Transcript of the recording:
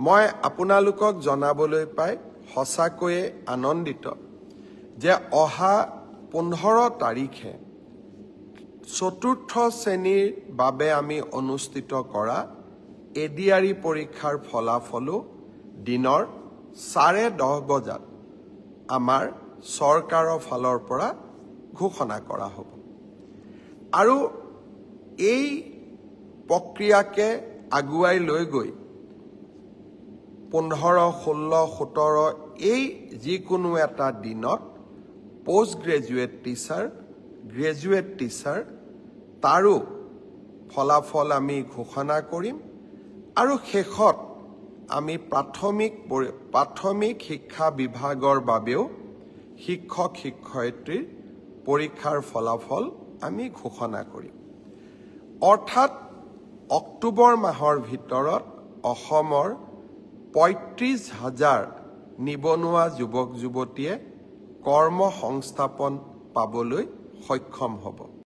মই আপোনালোকক জনাবলৈ পাই সঁচাকৈয়ে আনন্দিত যে অহা 15 তাৰিখে চতুৰ্থ শ্ৰেণীৰ বাবে আমি অনুষ্ঠিত কৰা এডিআৰই পৰীক্ষাৰ ফলাফলো দিনৰ 10:30 বজাত আমাৰ চৰকাৰৰ ফালৰ পৰা ঘোষণা কৰা হ'ব আৰু এই প্ৰক্ৰিয়াকে আগুৱাই লৈ গৈ 15, 16, 17 এই যিকোনো এটা দিনত post graduate teacher graduate teacher তাৰো ফলাফল আমি ঘোষণা কৰিম আৰু শেষত আমি প্ৰাথমিক শিক্ষা বিভাগৰ বাবেও শিক্ষক শিক্ষয়িত্ৰীৰ পৰীক্ষাৰ ফলাফল আমি ঘোষণা কৰিম অৰ্থাৎ অক্টোবৰ মাহৰ ভিতৰত অসমৰ 35,000 নিবনুৱা যুৱক যুৱতীয়ে কৰ্ম সংস্থাপন পাবলৈ সক্ষম হ'ব